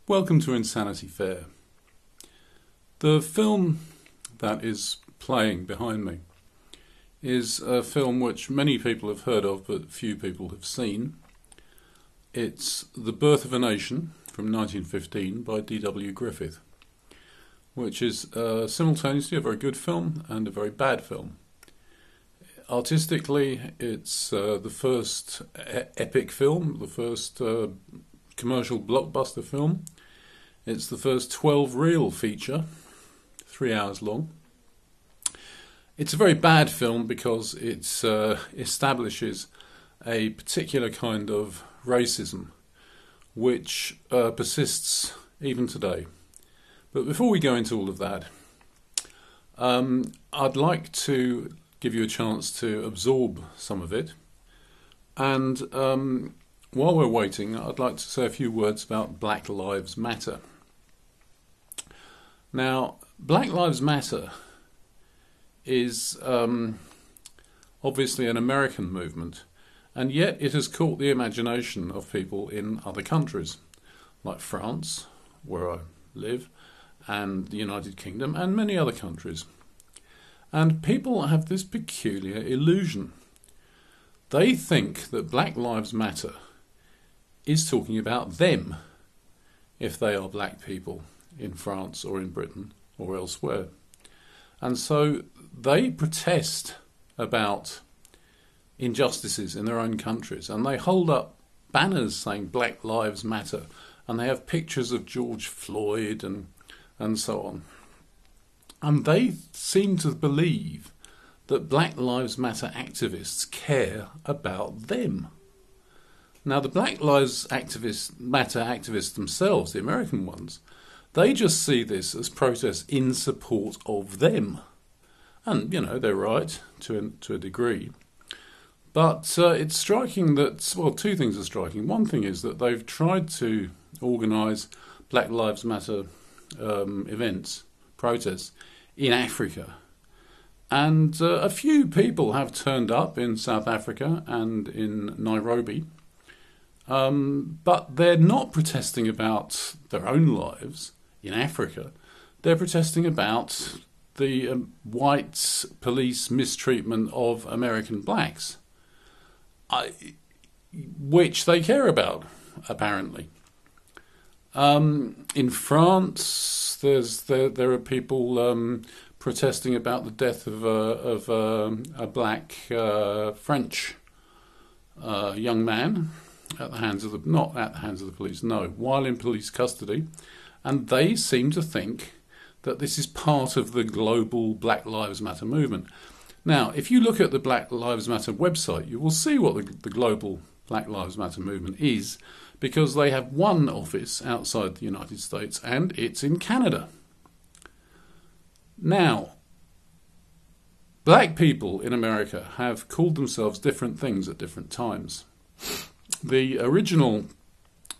Welcome to Insanity Fair. The film that is playing behind me is a film which many people have heard of but few people have seen. It's The Birth of a Nation from 1915 by D.W. Griffith, which is simultaneously a very good film and a very bad film. Artistically, it's the first epic film, the first commercial blockbuster film. It's the first 12-reel feature, 3 hours long. It's a very bad film because it establishes a particular kind of racism which persists even today. But before we go into all of that, I'd like to give you a chance to absorb some of it. And while we're waiting, I'd like to say a few words about Black Lives Matter. Now, Black Lives Matter is obviously an American movement, and yet it has caught the imagination of people in other countries, like France, where I live, and the United Kingdom, and many other countries. And people have this peculiar illusion. They think that Black Lives Matter is talking about them, if they are black people in France or in Britain or elsewhere. And so they protest about injustices in their own countries, and they hold up banners saying Black Lives Matter, and they have pictures of George Floyd and so on. And they seem to believe that Black Lives Matter activists care about them. Now, the Black Lives Matter activists themselves, the American ones, they just see this as protests in support of them. And, you know, they're right to a degree. But it's striking that, well, two things are striking. One thing is that they've tried to organise Black Lives Matter events, protests, in Africa. And a few people have turned up in South Africa and in Nairobi. But they're not protesting about their own lives in Africa. They're protesting about the white police mistreatment of American blacks, which they care about, apparently. In France, there are people protesting about the death of a black French young man at the hands of not at the hands of the police, no, while in police custody, and they seem to think that this is part of the global Black Lives Matter movement. Now, if you look at the Black Lives Matter website, you will see what the global Black Lives Matter movement is, because they have one office outside the United States, and it's in Canada. Now, black people in America have called themselves different things at different times. The original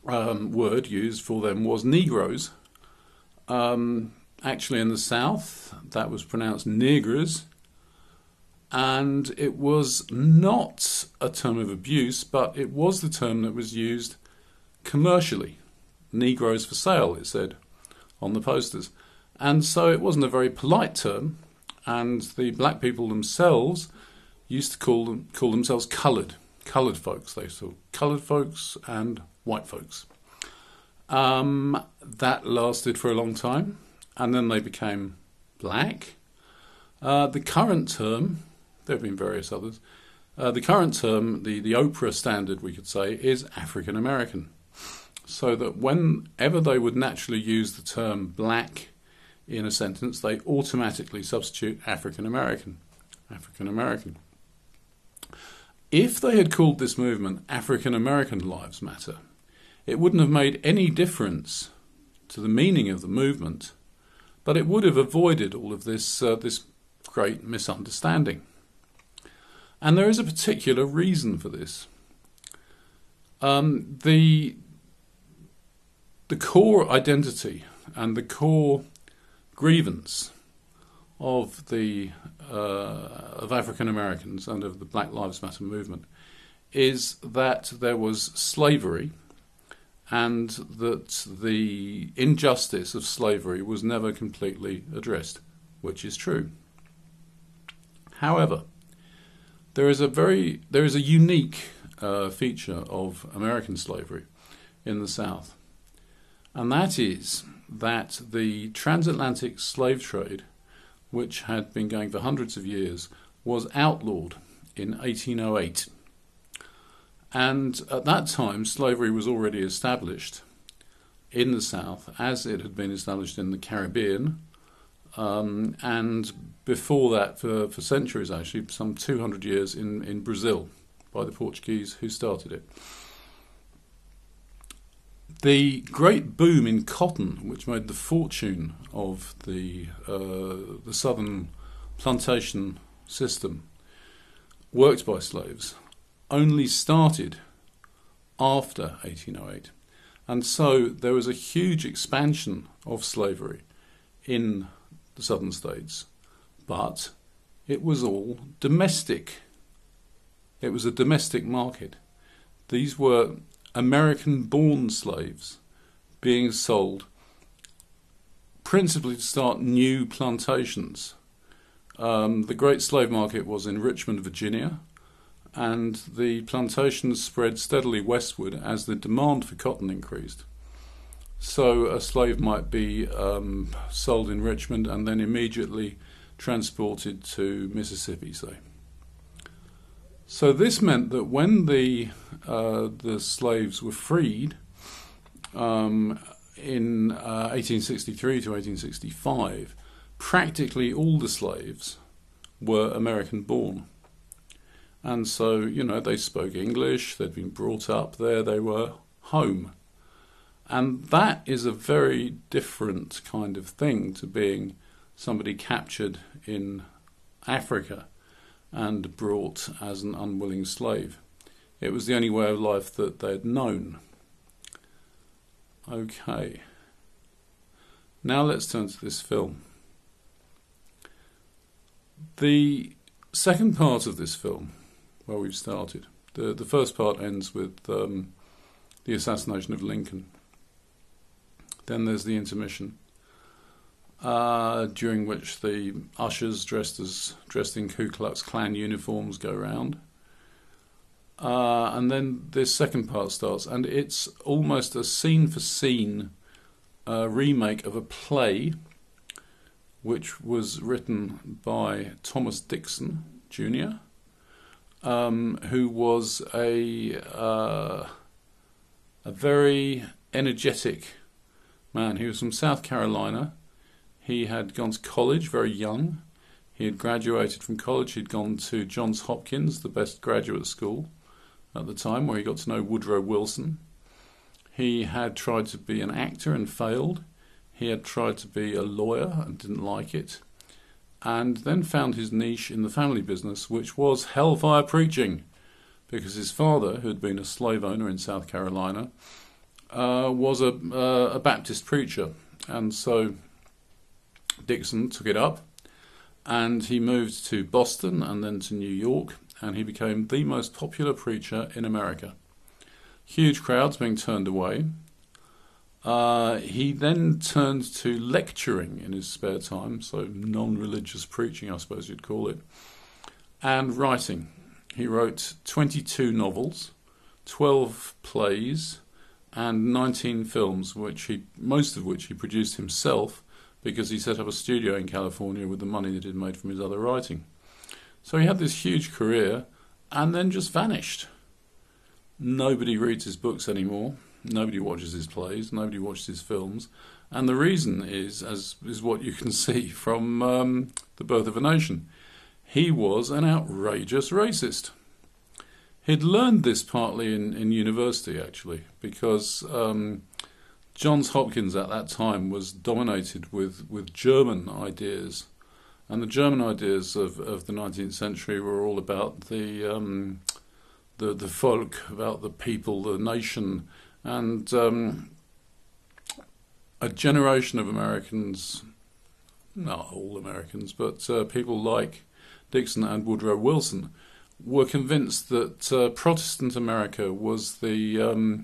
word used for them was Negroes. Actually, in the South, that was pronounced Negres. And it was not a term of abuse, but it was the term that was used commercially. Negroes for sale, it said on the posters. And so it wasn't a very polite term, and the black people themselves used to call themselves coloured folks. They saw coloured folks and white folks. That lasted for a long time, and then they became black. The current term, there have been various others, the current term, the Oprah standard, we could say, is African American. So that whenever they would naturally use the term black in a sentence, they automatically substitute African American. African American. If they had called this movement African American Lives Matter, it wouldn't have made any difference to the meaning of the movement, but it would have avoided all of this great misunderstanding. And there is a particular reason for this. The core identity and the core grievance of African Americans and of the Black Lives Matter movement is that there was slavery and that the injustice of slavery was never completely addressed, which is true. However, there is a unique feature of American slavery in the South, and that is that the transatlantic slave trade, which had been going for hundreds of years, was outlawed in 1808. And at that time, slavery was already established in the South, as it had been established in the Caribbean, and before that, for centuries actually, some 200 years in Brazil, by the Portuguese who started it. The great boom in cotton, which made the fortune of the southern plantation system worked by slaves, only started after 1808. And so there was a huge expansion of slavery in the southern states, but it was all domestic. It was a domestic market. These were American-born slaves being sold principally to start new plantations. The great slave market was in Richmond, Virginia, and the plantations spread steadily westward as the demand for cotton increased. So a slave might be sold in Richmond and then immediately transported to Mississippi, say. So this meant that when the slaves were freed in 1863 to 1865, practically all the slaves were American-born. And so, they spoke English, they'd been brought up there, they were home. And that is a very different kind of thing to being somebody captured in Africa and brought as an unwilling slave. It was the only way of life that they'd known. Okay. Now let's turn to this film. The second part of this film, where we've started, the first part ends with the assassination of Lincoln. Then there's the intermission, during which the ushers dressed in Ku Klux Klan uniforms go round. And then this second part starts, and it's almost a scene-for-scene remake of a play which was written by Thomas Dixon, Jr., who was a very energetic man. He was from South Carolina. He had gone to college very young. He had graduated from college. He'd gone to Johns Hopkins, the best graduate school at the time, where he got to know Woodrow Wilson. He had tried to be an actor and failed. He had tried to be a lawyer and didn't like it, and then found his niche in the family business, which was hellfire preaching, because his father, who had been a slave owner in South Carolina, was a Baptist preacher. And so Dixon took it up, and he moved to Boston and then to New York, and he became the most popular preacher in America. Huge crowds being turned away. He then turned to lecturing in his spare time, so non-religious preaching, I suppose you'd call it, and writing. He wrote 22 novels, 12 plays, and 19 films, most of which he produced himself, because he set up a studio in California with the money that he'd made from his other writing. So he had this huge career, and then just vanished. Nobody reads his books anymore. Nobody watches his plays. Nobody watches his films. And the reason is what you can see from The Birth of a Nation. He was an outrageous racist. He'd learned this partly in university, actually, because Johns Hopkins at that time was dominated with German ideas. And the German ideas of the 19th century were all about the folk, about the people, the nation, and a generation of Americans, not all Americans, but people like Dixon and Woodrow Wilson were convinced that Protestant America was the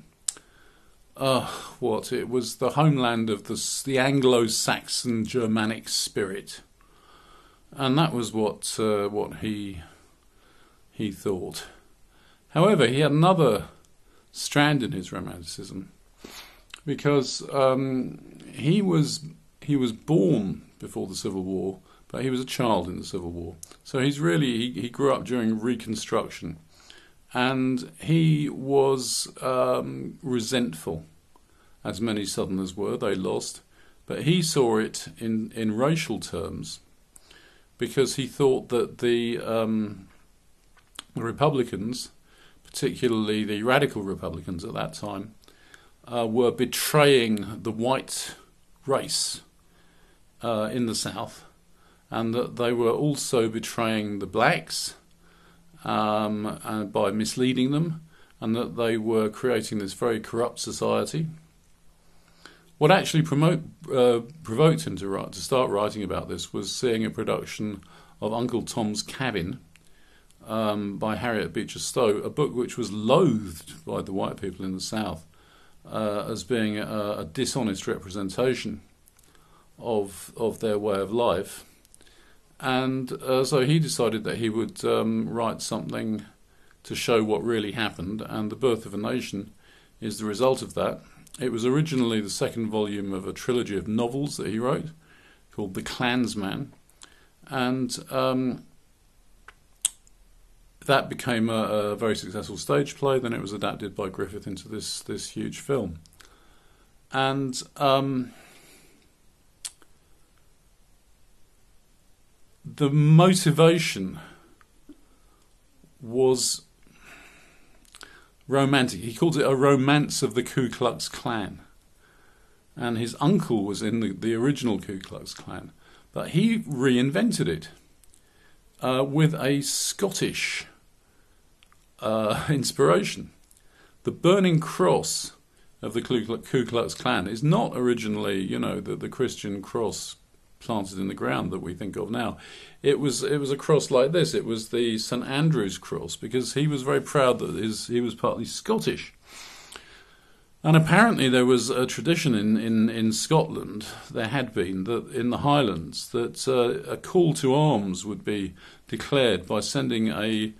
It was the homeland of the Anglo-Saxon Germanic spirit, and that was what he thought. However, he had another strand in his romanticism, because he was born before the Civil War, but he was a child in the Civil War. So he grew up during Reconstruction, and he was resentful, as many Southerners were. They lost, but he saw it in racial terms, because he thought that the Republicans, particularly the radical Republicans at that time, were betraying the white race in the South, and that they were also betraying the blacks by misleading them, and that they were creating this very corrupt society. What actually provoked him to start writing about this was seeing a production of Uncle Tom's Cabin by Harriet Beecher Stowe, a book which was loathed by the white people in the South as being a dishonest representation of their way of life. And so he decided that he would write something to show what really happened, and The Birth of a Nation is the result of that. It was originally the second volume of a trilogy of novels that he wrote called The Klansman, and that became a very successful stage play. Then it was adapted by Griffith into this huge film. And the motivation was romantic. He called it a romance of the Ku Klux Klan. And his uncle was in the original Ku Klux Klan, but he reinvented it with a Scottish inspiration. The burning cross of the Ku Klux Klan is not originally, the Christian cross planted in the ground that we think of now. It was a cross like this. It was the St Andrew's cross, because he was very proud that he was partly Scottish. And apparently there was a tradition in Scotland, there had been, that in the Highlands, that a call to arms would be declared by sending a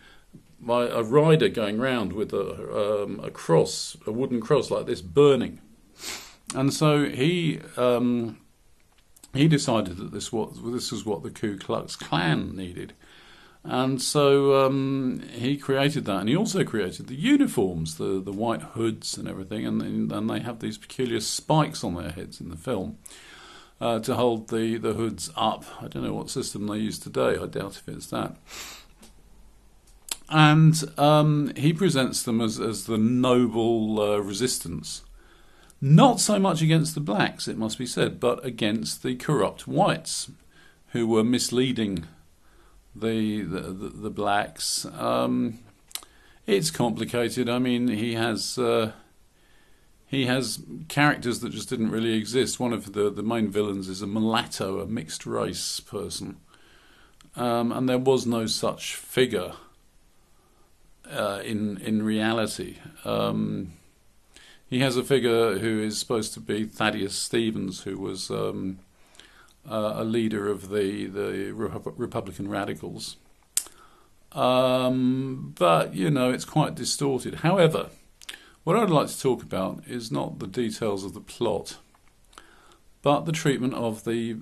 rider going round with a cross, a wooden cross like this, burning. And so he decided that this was what the Ku Klux Klan needed. And so he created that, and he also created the uniforms, the white hoods and everything, and they have these peculiar spikes on their heads in the film to hold the hoods up. I don't know what system they use today. I doubt if it's that. And he presents them as the noble resistance, not so much against the blacks, it must be said, but against the corrupt whites who were misleading the blacks. It's complicated. I mean, he has characters that just didn't really exist. One of the main villains is a mulatto, a mixed race person, and there was no such figure in reality. He has a figure who is supposed to be Thaddeus Stevens, who was a leader of the Republican radicals. But, it's quite distorted. However, what I'd like to talk about is not the details of the plot, but the treatment of the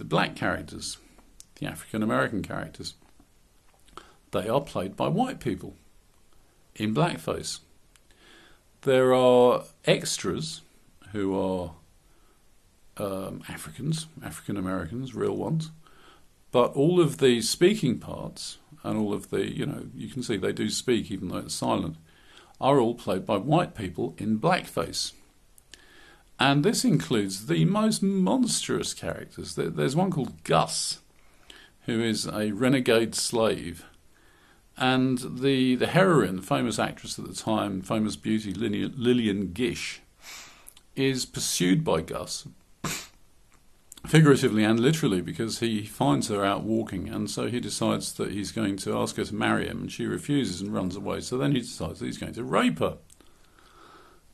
black characters, the African American characters. They are played by white people in blackface. There are extras who are African Americans, real ones, but all of the speaking parts and all of the, you can see they do speak even though it's silent, are all played by white people in blackface. And this includes the most monstrous characters. There's one called Gus, who is a renegade slave. And the heroine, famous actress at the time, famous beauty, Lillian Gish, is pursued by Gus, figuratively and literally, because he finds her out walking, and so he decides that he's going to ask her to marry him, and she refuses and runs away. So then he decides that he's going to rape her.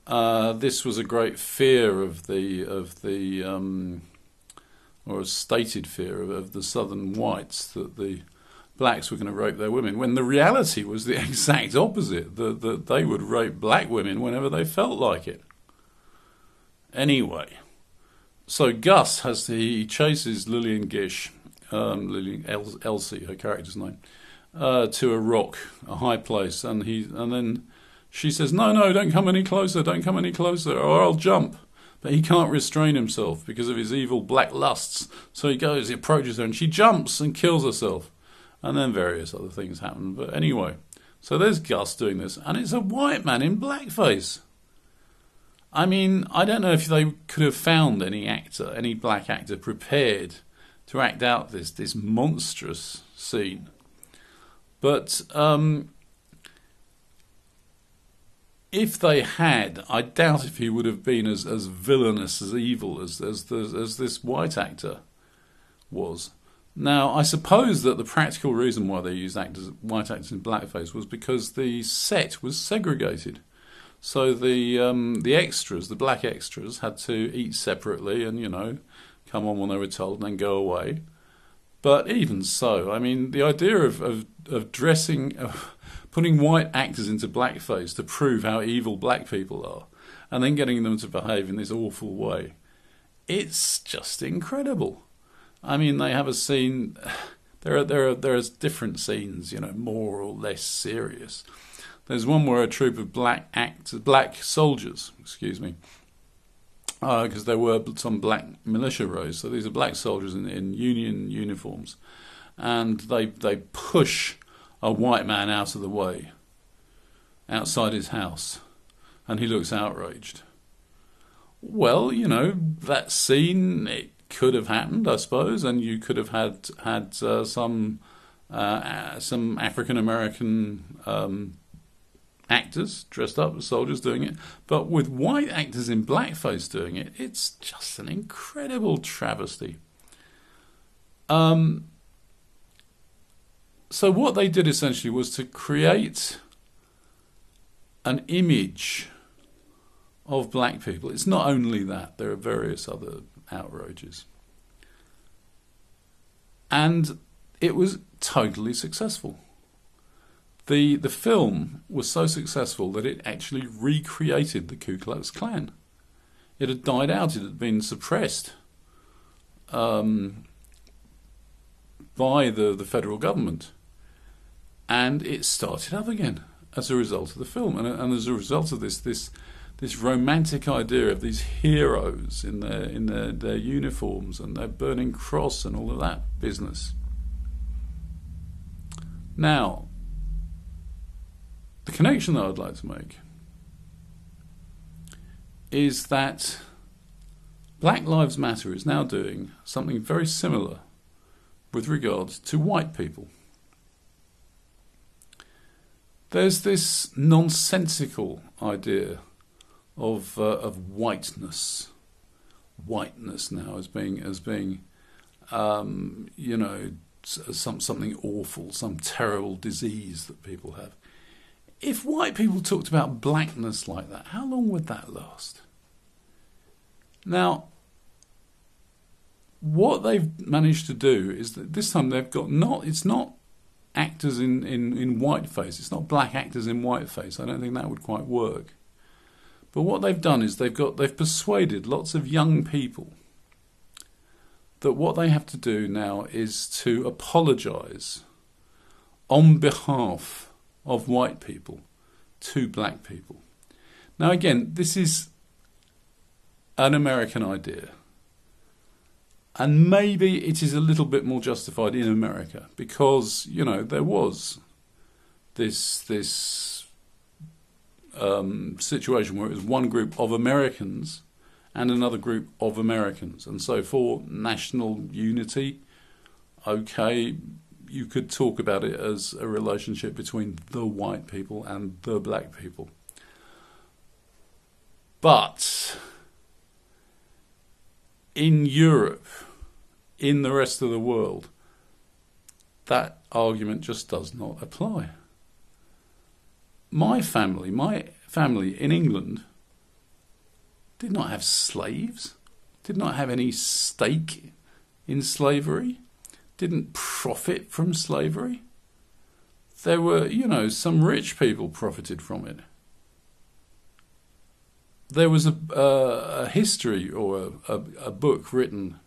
This was a great fear or a stated fear of the southern whites, that the blacks were going to rape their women, when the reality was the exact opposite, that they would rape black women whenever they felt like it. Anyway, so Gus he chases Lillian Gish, Elsie, her character's name, to a rock, a high place, and then she says, no, don't come any closer, or I'll jump. But he can't restrain himself because of his evil black lusts. So he approaches her, and she jumps and kills herself. And then various other things happen. But anyway, so there's Gus doing this, and it's a white man in blackface. I mean, I don't know if they could have found any black actor prepared to act out this monstrous scene. But if they had, I doubt if he would have been as villainous, as evil as this white actor was. Now, I suppose that the practical reason why they used white actors in blackface was because the set was segregated. So the extras, the black extras, had to eat separately and, come on when they were told and then go away. But even so, I mean, the idea of dressing... putting white actors into blackface to prove how evil black people are, and then getting them to behave in this awful way, it's just incredible. I mean, they have a scene. There are different scenes, more or less serious. There's one where a troop of black soldiers, because there were some black militia rows. So these are black soldiers in Union uniforms, and they push a white man out of the way, outside his house, and he looks outraged. Well, that scene, it could have happened, I suppose, and you could have had some African American actors dressed up as soldiers doing it, but with white actors in blackface doing it, it's just an incredible travesty. So what they did essentially was to create an image of black people. It's not only that, there are various other outrages. And it was totally successful. The film was so successful that it actually recreated the Ku Klux Klan. It had died out, it had been suppressed by the federal government. And it started up again as a result of the film, and as a result of this romantic idea of these heroes in their uniforms and their burning cross and all of that business. Now, the connection that I'd like to make is that Black Lives Matter is now doing something very similar with regard to white people. There's this nonsensical idea of whiteness now as being something awful, some terrible disease that people have. If white people talked about blackness like that, how long would that last? Now, what they've managed to do is that this time they've got it's not actors in whiteface. It's not black actors in whiteface. I don't think that would quite work. But what they've done is they've persuaded lots of young people that what they have to do now is to apologise on behalf of white people to black people. Now again, this is an American idea. And maybe it is a little bit more justified in America because, there was this situation where it was one group of Americans and another group of Americans. And so for national unity, okay, you could talk about it as a relationship between the white people and the black people. But in Europe, in the rest of the world, that argument just does not apply. My family in England did not have slaves, did not have any stake in slavery, didn't profit from slavery. There were, some rich people profited from it. There was a history or a book written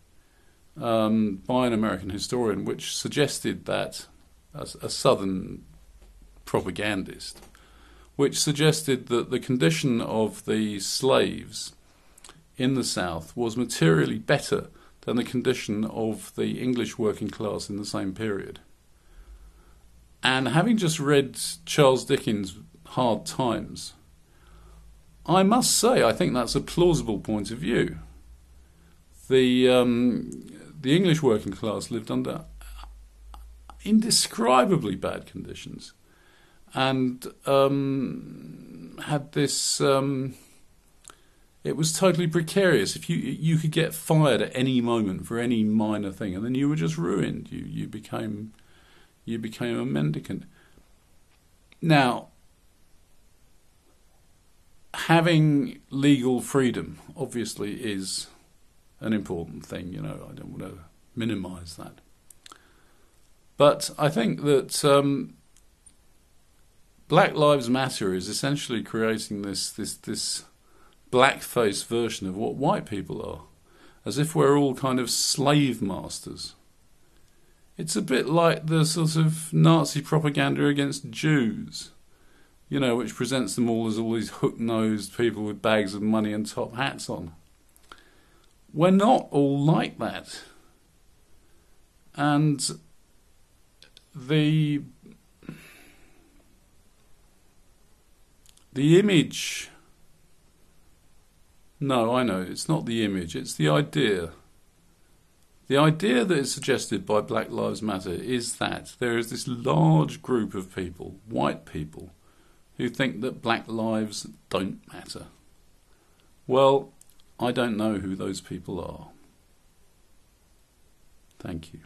by an American historian which suggested that, a Southern propagandist, which suggested that the condition of the slaves in the South was materially better than the condition of the English working class in the same period. And having just read Charles Dickens' Hard Times, I must say I think that's a plausible point of view. The English working class lived under indescribably bad conditions, and had this. It was totally precarious. If you could get fired at any moment for any minor thing, and then you were just ruined. You became a mendicant. Now, having legal freedom obviously is an important thing. I don't want to minimise that. But I think that Black Lives Matter is essentially creating this blackface version of what white people are, as if we're all kind of slave masters. It's a bit like the sort of Nazi propaganda against Jews, which presents them all as all these hook-nosed people with bags of money and top hats on. We're not all like that. And the image... No, I know, it's not the image, it's the idea. The idea that is suggested by Black Lives Matter is that there is this large group of people, white people, who think that black lives don't matter. Well, I don't know who those people are. Thank you.